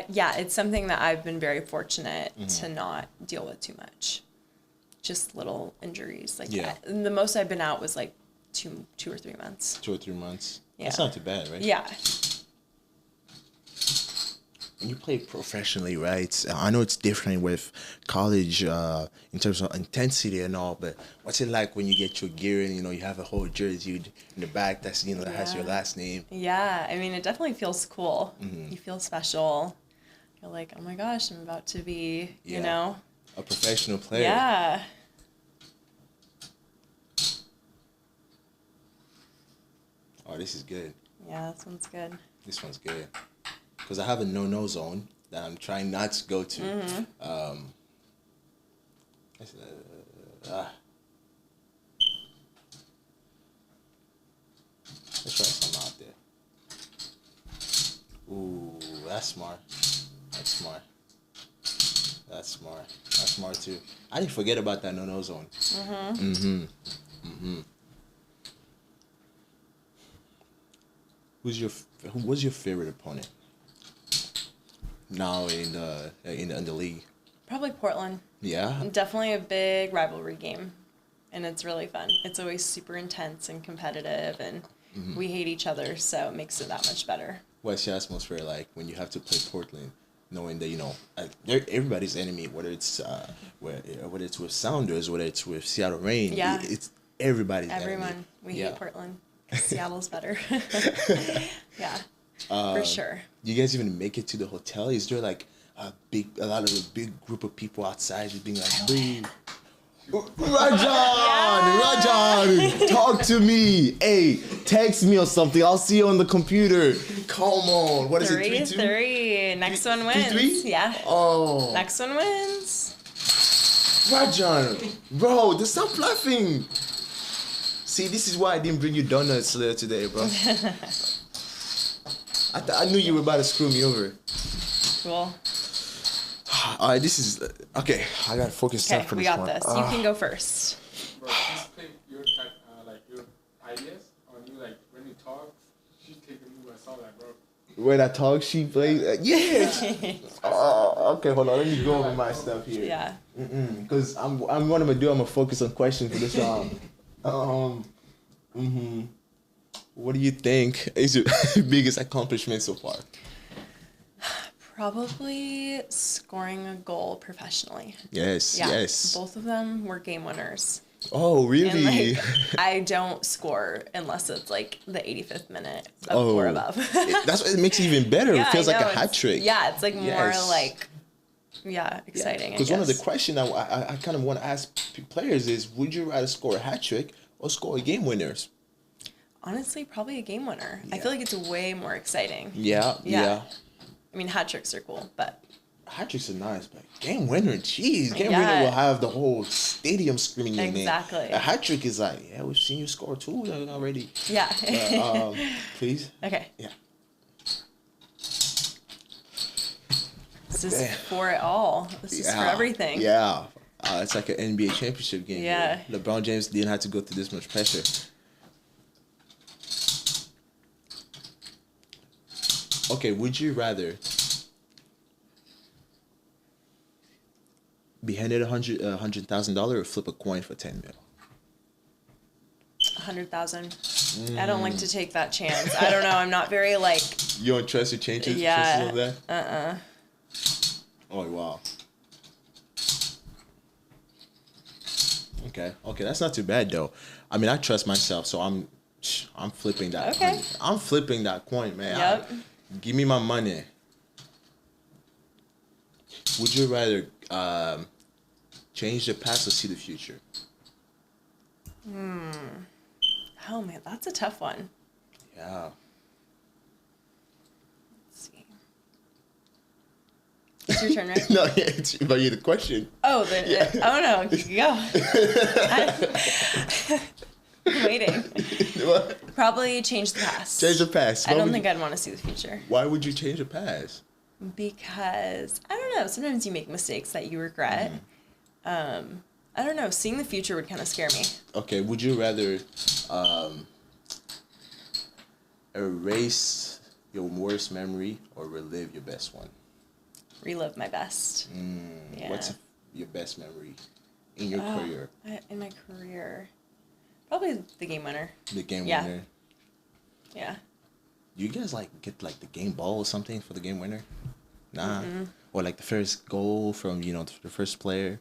yeah, it's something that I've been very fortunate to not deal with too much. Just little injuries like that. And the most I've been out was like 2 or 3 months. 2 or 3 months. Yeah. That's not too bad, right? Yeah. And you play professionally, right? I know it's different with college in terms of intensity and all, but what's it like when you get your gear and, you know, you have a whole jersey in the back that's, you know, that has your last name? Yeah, I mean, it definitely feels cool. You feel special. You're like, oh my gosh, I'm about to be, you know. A professional player. Yeah. Oh, this is good. Yeah, this one's good. This one's good. Because I have a no-no zone that I'm trying not to go to. Let's try something out there. Ooh, that's smart. That's smart. That's smart. That's smart too. I didn't forget about that no-no zone. Who was your favorite opponent? Now in the league. Probably Portland. Yeah. Definitely a big rivalry game, and it's really fun. It's always super intense and competitive, and we hate each other, so it makes it that much better. What's your atmosphere like when you have to play Portland, knowing that, you know, they're everybody's enemy, whether it's with Sounders, whether it's with Seattle Reign, it's everybody's enemy. Everyone. We hate Portland. Seattle's better. Yeah, for sure. Do you guys even make it to the hotel? Is there like a big group of people outside just being like, boo? Rajan, talk to me. Hey, text me or something. I'll see you on the computer. Come on. What is it? 3-2? 3-3. Next one wins. 3-3? Yeah. Oh. Next one wins. Rajan, bro, just stop laughing. See, this is why I didn't bring you donuts today, bro. I knew you were about to screw me over. Cool. All right, this is okay. I gotta focus Okay, for we this got one. this. You can go first. Bro, she's take your your ideas on you, like when you talk, she take a move. I saw that, bro. When I talk, she plays. Yeah. Okay, hold on. Let me go over my stuff here. Yeah. Because I'm what I'm gonna do. I'm gonna focus on questions for this round. What do you think is your biggest accomplishment so far? Probably scoring a goal professionally. Yes. Yeah, Yes. both of them were game winners. Oh, really? And like, I don't score unless it's like the 85th minute or above. That's what it makes it even better. Yeah, It feels I like a know. hat trick. Yeah, it's like more Yes. like, exciting. Because one of the questions I kind of want to ask players is, would you rather score a hat trick or score a game winners? Honestly, probably a game winner. I Yeah. feel like it's way more exciting. Yeah. I mean, hat tricks are cool, but Hat tricks are nice, but game winner, jeez. Game Yeah. winner will have the whole stadium screaming your name. Exactly. A hat trick is like, yeah, we've seen you score 2 already. yeah. Please? Okay. Yeah. This is for it all. This is for everything. Yeah. It's like an NBA championship game. Yeah. Where LeBron James didn't have to go through this much pressure. Okay, would you rather be handed $100,000 or flip a coin for 10 mil? 100,000. I don't like to take that chance. I don't know. I'm not very like. You don't trust your chances? Yeah. Chances of that? Oh wow. Okay, that's not too bad though. I mean, I trust myself, so I'm flipping that. Okay. Coin. I'm flipping that coin, man. Yep. Give me my money. Would you rather change the past or see the future? Oh man, that's a tough one. Yeah. It's your turn, right? No, yeah, it's about you the question. Oh, oh no, go. I'm waiting. What? Probably change the past. Change the past. I don't think I'd want to see the future. Why would you change the past? Because, I don't know, sometimes you make mistakes that you regret. I don't know, seeing the future would kind of scare me. Okay, would you rather erase your worst memory or relive your best one? Relive my best. Yeah. What's your best memory in your career? In my career, probably the game winner. The game Yeah. winner. Yeah. Do you guys get the game ball or something for the game winner? Nah. Or like the first goal from the first player,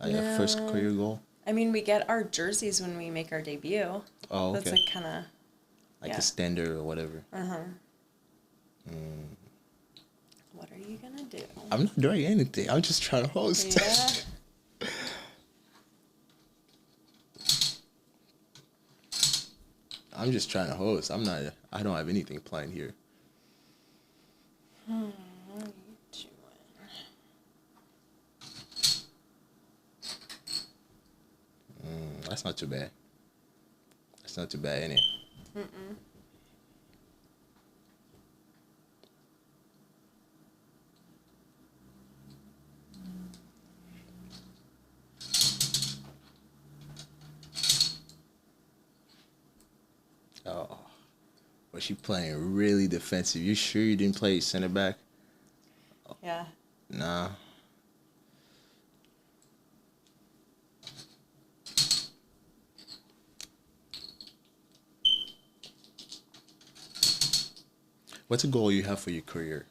your first career goal. I mean, we get our jerseys when we make our debut. Oh, okay. That's like kind of the standard or whatever. What are you gonna do? I'm not doing anything. I'm just trying to host. Yeah. I'm just trying to host. I don't have anything planned here. What are you doing? That's not too bad. That's not too bad, innit? Oh, was she playing really defensive? You sure you didn't play center back? Yeah. Nah. What's a goal you have for your career?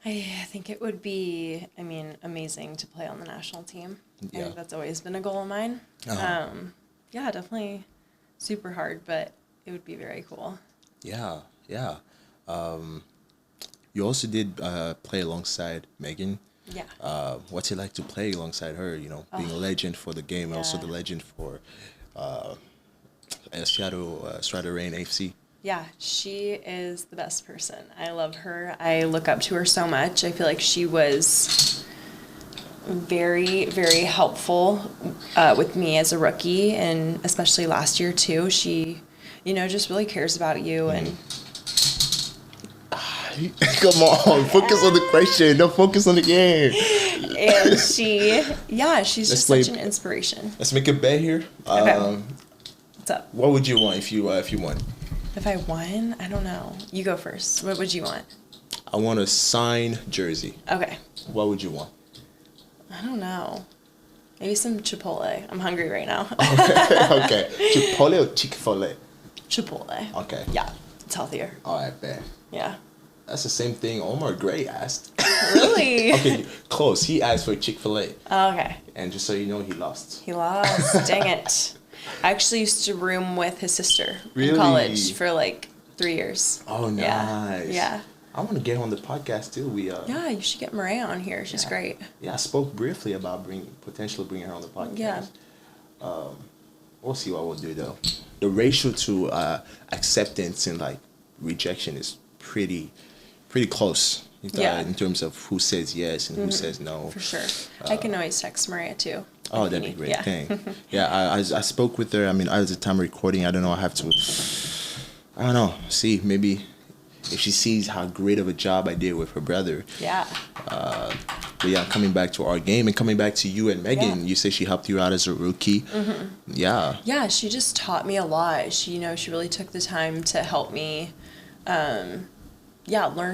I think it would be, amazing to play on the national team. Yeah. I think that's always been a goal of mine. Uh-huh. Yeah, definitely super hard, but it would be very cool. Yeah. You also did play alongside Megan. Yeah. What's it like to play alongside her? Being a legend for the game, and also the Yeah. legend for Strata Rain AFC. Yeah, she is the best person. I love her. I look up to her so much. I feel like she was very, very helpful with me as a rookie, and especially last year too. She, just really cares about you and. Come on, focus on the question. Don't focus on the game. And she's just such an inspiration. Let's make a bet here. Okay. What's up? What would you want if you won? If I won, I don't know. You go first. What would you want? I want a signed jersey. Okay. What would you want? I don't know. Maybe some Chipotle. I'm hungry right now. Okay. Chipotle or Chick-fil-A? Chipotle. Okay. Yeah, it's healthier. All right, bet. Yeah. That's the same thing Omar Gray asked. Really? Okay, close. He asked for Chick-fil-A. Oh, okay. And just so you know, he lost. He lost. Dang it. I actually used to room with his sister Really? in college for like 3 years. Oh, nice. Yeah. I want to get her on the podcast too. Yeah, you should get Maria on here. She's great. Yeah, I spoke briefly about potentially bringing her on the podcast. Yeah. We'll see what we'll do though. The ratio to acceptance and like rejection is pretty close. In terms of who says yes and who says no. For sure. I can always text Maria too. Oh, that'd be great. Yeah. Thing. Yeah, I spoke with her. I mean, at the time of recording, I don't know. I don't know. See, maybe if she sees how great of a job I did with her brother. Yeah. But yeah, coming back to our game and coming back to you and Megan, you say she helped you out as a rookie. Mm-hmm. Yeah. Yeah, she just taught me a lot. She really took the time to help me, learn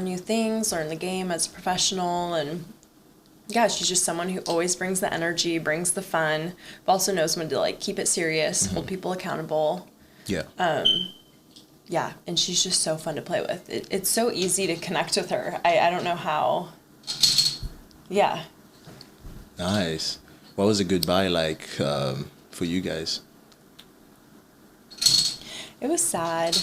new things, learn the game as a professional, and yeah, she's just someone who always brings the energy, brings the fun, but also knows when to like keep it serious, hold people accountable. Yeah. Yeah, and she's just so fun to play with. It's so easy to connect with her. I don't know how. Yeah. Nice. What was a goodbye like for you guys? It was sad.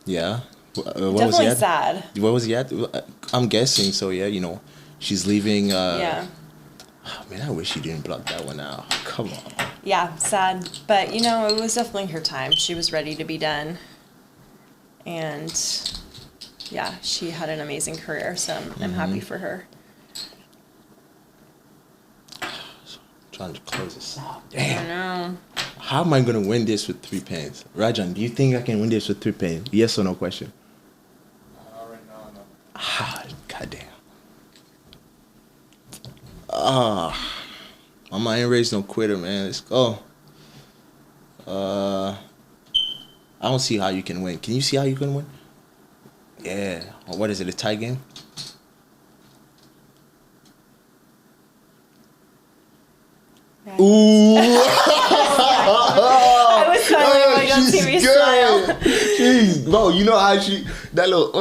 Yeah. What Definitely was he at? sad. What was he at? I'm guessing. So yeah, she's leaving. Yeah. Oh, man, I wish she didn't block that one out. Come on. Yeah, sad. But, it was definitely her time. She was ready to be done. And, yeah, she had an amazing career, so I'm happy for her. Trying to close this out. I Damn. know. How am I going to win this with 3 pens? Rajan, do you think I can win this with 3 pens? Yes or no question? Right now, no. Ah, goddamn. My mind raised no quitter, man. Let's go. I don't see how you can win. Can you see how you can win? Yeah. What is it, a tie game? Yeah. Ooh. I was smiling like on TV smile. She's, bro, you know how she, that little,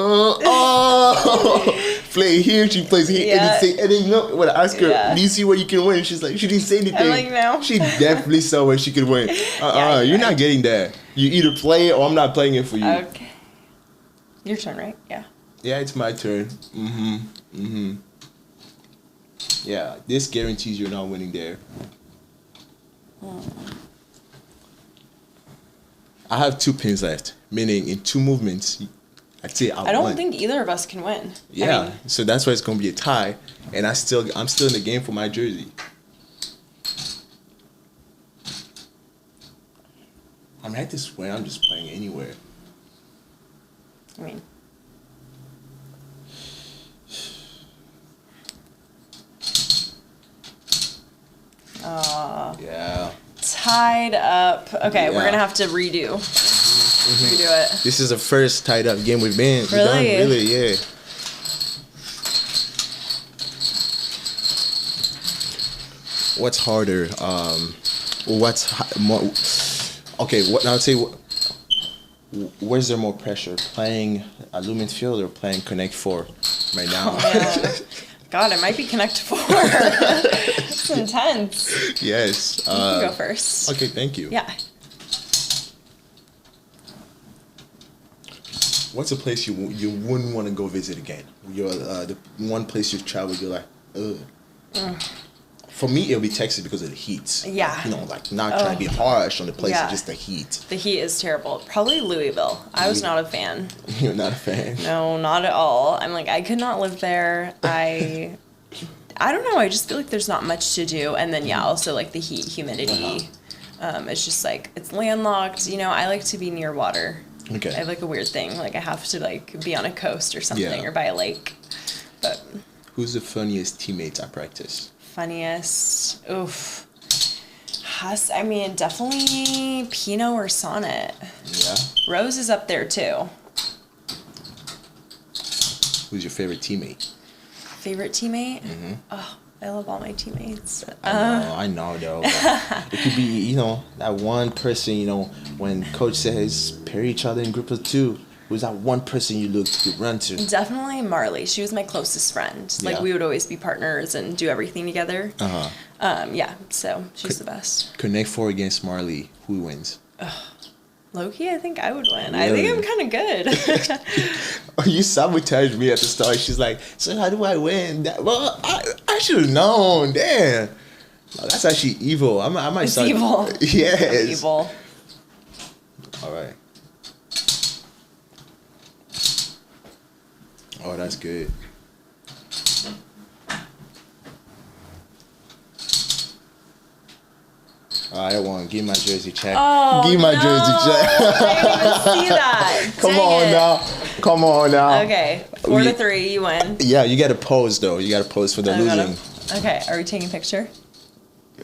play here, she plays here, Yeah. and then you know, when I ask her, Yeah. do you see where you can win? She's like, she didn't say anything. I'm like, no. She definitely saw where she could win. Yeah, You're right. not getting that. You either play it or I'm not playing it for you. Okay. Your turn, right? Yeah. Yeah, it's my turn. Yeah, this guarantees you're not winning there. I have 2 pins left, meaning in 2 movements, I'd say I I don't won. think either of us can win. Yeah, I mean, so that's why it's gonna be a tie, and I'm still in the game for my jersey. I mean, at this point, I'm just playing anywhere. I mean, Yeah. tied up. Okay, we're Yeah. gonna have to redo it. This is the first tied up game we've been. Really? Done. Really, yeah. What's harder? More? Okay, what I would say. Where's there more pressure? Playing at Lumen Field or playing Connect 4 right now? God, it might be Connect 4. It's intense. Yes. You can go first. Okay, thank you. Yeah. What's a place you wouldn't want to go visit again? You're the one place you've traveled. You're like, ugh. For me, it'll be Texas because of the heat. Yeah. You know, like not trying to be harsh on the place, Yeah. just the heat. The heat is terrible. Probably Louisville. I was not a fan. You're not a fan. No, not at all. I'm like, I could not live there. I don't know. I just feel like there's not much to do. And then, yeah, also like the heat, humidity. It's just like, it's landlocked. You know, I like to be near water. Okay. I have like a weird thing. Like I have to like be on a coast or something Yeah. or by a lake. But Who's the funniest teammates at practice? funniest, oof. I mean, definitely Pino or Sonnet. Yeah. Rose is up there too. Who's your favorite teammate? Favorite teammate? Oh, I love all my teammates. I know though. But it could be, you know, that one person, you know, when coach says pair each other in group of 2, who's that one person you run to? Definitely Marley. She was my closest friend. Like Yeah. we would always be partners and do everything together. Yeah, so she's the best. Connect 4 against Marley. Who wins? Low-key, I think I would win. I think I'm kind of good. You sabotaged me at the start. She's like, so how do I win? Well, I should have known. Damn. Oh, that's actually evil. I might It's start. evil. Yes. Evil. All right. Oh, that's good. All right, one. Give my jersey check. Oh, Give my no. jersey check. I didn't even see that. Come Dang on it. now. Come on now. Okay, 4-3, you win. Yeah, you got to pose though. You got to pose for the I gotta- losing. Okay, are we taking a picture?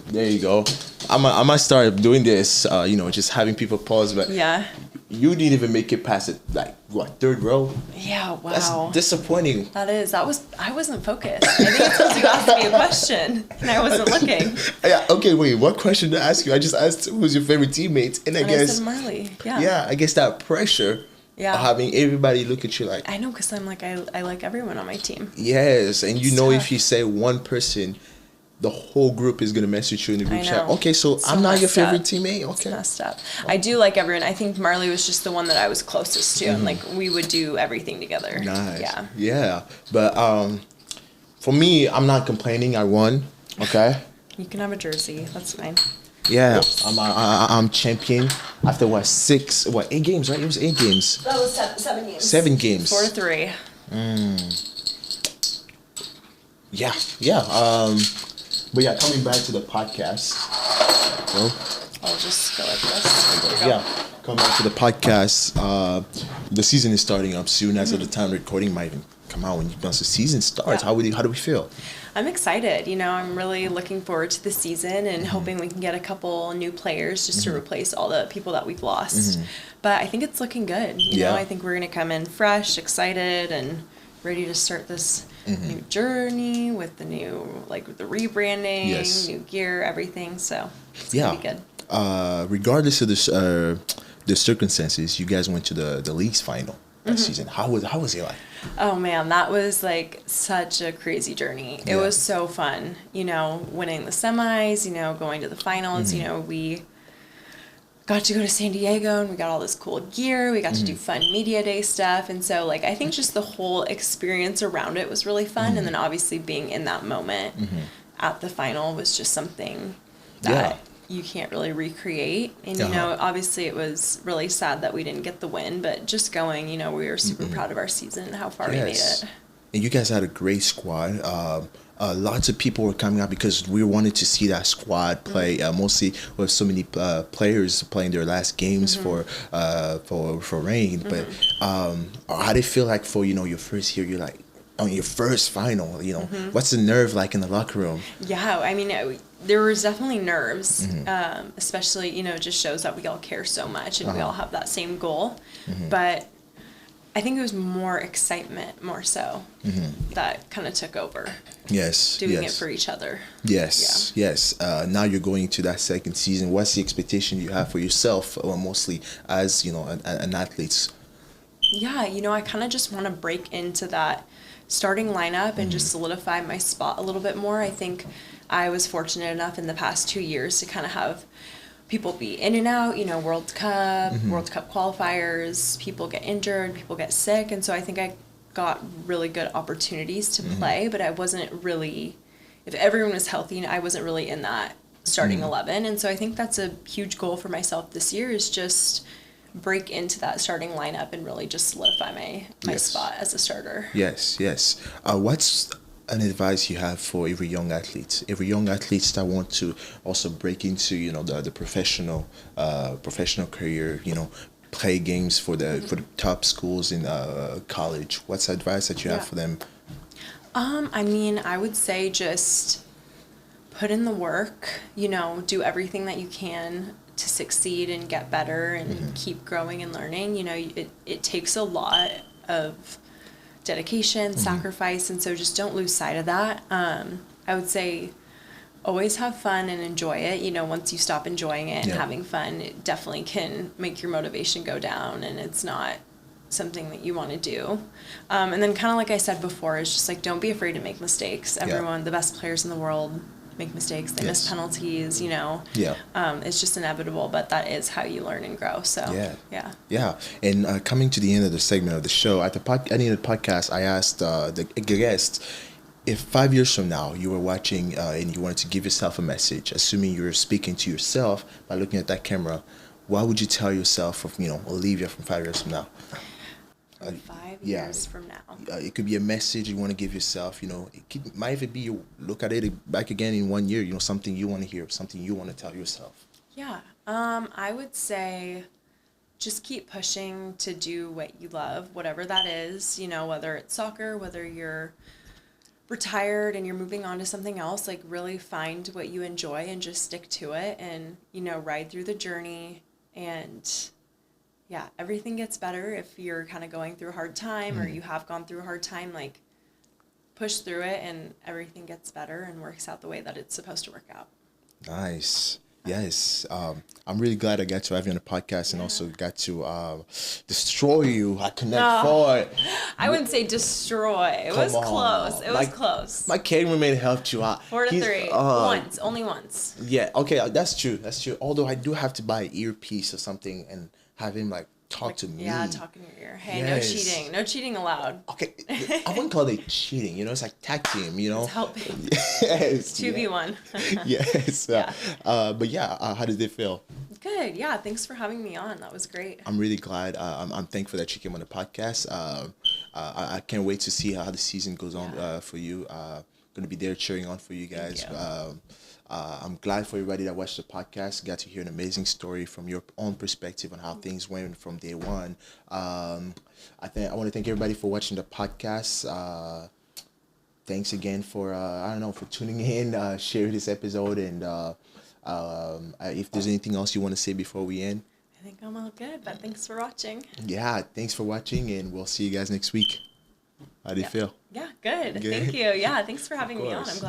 There you go. I might start doing this. You know, just having people pause. But Yeah. you didn't even make it past it. Like what, 3rd row? Yeah, wow. That's disappointing. I wasn't focused. I think it's supposed to ask me a question, and I wasn't looking. Yeah. Okay. Wait. What question did I ask you? I just asked who's your favorite teammate, and I And guess I said Marley. Yeah. yeah, I guess that pressure Yeah. of having everybody look at you like I know, because I'm like, I like everyone on my team. yes, and you It's know tough. if you say one person, the whole group is gonna message you in the group I chat. know. Okay, so It's I'm so not your messed up. favorite teammate. It's Okay. messed up. I do like everyone. I think Marley was just the one that I was closest to, and like we would do everything together. Nice. Yeah. Yeah. But for me, I'm not complaining. I won. Okay. You can have a jersey. That's fine. Yeah, I'm champion after 8 games, right? It was 8 games. That was 7 games. 7 games. 4-3. Yeah, yeah. But yeah, coming back to the podcast. Well, I'll just go like this. There you go. yeah, coming back to the podcast. The season is starting up soon. As of the time recording, might even come out once the season starts. Yeah. How do we feel? I'm excited. I'm really looking forward to the season and hoping we can get a couple new players just to replace all the people that we've lost. But I think it's looking good. You know, I think we're going to come in fresh, excited, and ready to start this new journey with the new, with the rebranding, new gear, everything. So it's going to be good. Regardless of the circumstances, you guys went to the league's final that season. How was it like? Oh man, that was such a crazy journey. It was so fun, winning the semis, going to the finals, we got to go to San Diego and we got all this cool gear. We got to do fun media day stuff. And so I think just the whole experience around it was really fun. And then obviously being in that moment at the final was just something that you can't really recreate. And, obviously it was really sad that we didn't get the win, but just going, we were super proud of our season and how far we made it. And you guys had a great squad. Lots of people were coming out because we wanted to see that squad play. Mostly with so many players playing their last games for Rain. But how did it feel like for your first year? You're like on your first final. What's the nerve like in the locker room? Yeah, I mean, there was definitely nerves, especially it just shows that we all care so much and we all have that same goal. But I think it was more excitement, more so, that kind of took over. Yes. Doing it for each other. Yes. Yeah. Yes. Now you're going to that second season. What's the expectation you have for yourself, mostly as an athlete? Yeah, I kind of just want to break into that starting lineup and just solidify my spot a little bit more. I think I was fortunate enough in the past 2 years to kind of have people be in and out, World Cup qualifiers, people get injured, people get sick. And so I think I got really good opportunities to play, but I wasn't really, if everyone was healthy, I wasn't really in that starting 11. And so I think that's a huge goal for myself this year is just break into that starting lineup and really just solidify my spot as a starter. Yes. What's an advice you have for every young athlete that want to also break into the professional career, play games for the top schools in college? What's the advice that you have for them? I mean, I would say just put in the work, do everything that you can to succeed and get better and keep growing and learning. It takes a lot of dedication, sacrifice, and so just don't lose sight of that. I would say always have fun and enjoy it. Once you stop enjoying it and having fun, it definitely can make your motivation go down and it's not something that you want to do. And then kind of like I said before, it's just don't be afraid to make mistakes. Everyone, the best players in the world make mistakes, they miss penalties, it's just inevitable, but that is how you learn and grow. So yeah. And coming to the end of the segment of the show, at the end of the podcast, I asked the guest, if 5 years from now you were watching and you wanted to give yourself a message, assuming you're speaking to yourself by looking at that camera, what would you tell yourself of Olivia from 5 years from now? 5 years from now. It could be a message you want to give yourself. Might even be you look at it back again in 1 year. Something you want to hear, something you want to tell yourself. Yeah. I would say just keep pushing to do what you love, whatever that is. Whether it's soccer, whether you're retired and you're moving on to something else, really find what you enjoy and just stick to it and ride through the journey. And yeah, everything gets better if you're kind of going through a hard time or you have gone through a hard time, push through it and everything gets better and works out the way that it's supposed to work out. Nice. Yes. I'm really glad I got to have you on the podcast and also got to destroy you. I connect forward. I wouldn't say destroy. It was close. It was close. My cameraman helped you out. 4-3. Once. Only once. Yeah. Okay. That's true. Although I do have to buy an earpiece or something and have him talk to me. Yeah, talk in your ear. Hey, Yes. no cheating allowed. Okay, I wouldn't call it cheating. You know, it's like tag team. You know, It's helping. yes, 2v1. yes. Yeah. But yeah, how did it feel? Good. Yeah. Thanks for having me on. That was great. I'm really glad. I'm thankful that you came on the podcast. I can't wait to see how the season goes on for you. Going to be there cheering on for you guys. Thank you. I'm glad for everybody that watched the podcast, got to hear an amazing story from your own perspective on how things went from day one. I want to thank everybody for watching the podcast. Thanks again for for tuning in, share this episode, and if there's anything else you want to say before we end. I think I'm all good, but thanks for watching. Yeah, thanks for watching, and we'll see you guys next week. How do you feel? Yeah, good. Good. Thank you. Yeah, thanks for having me on. course. I'm glad.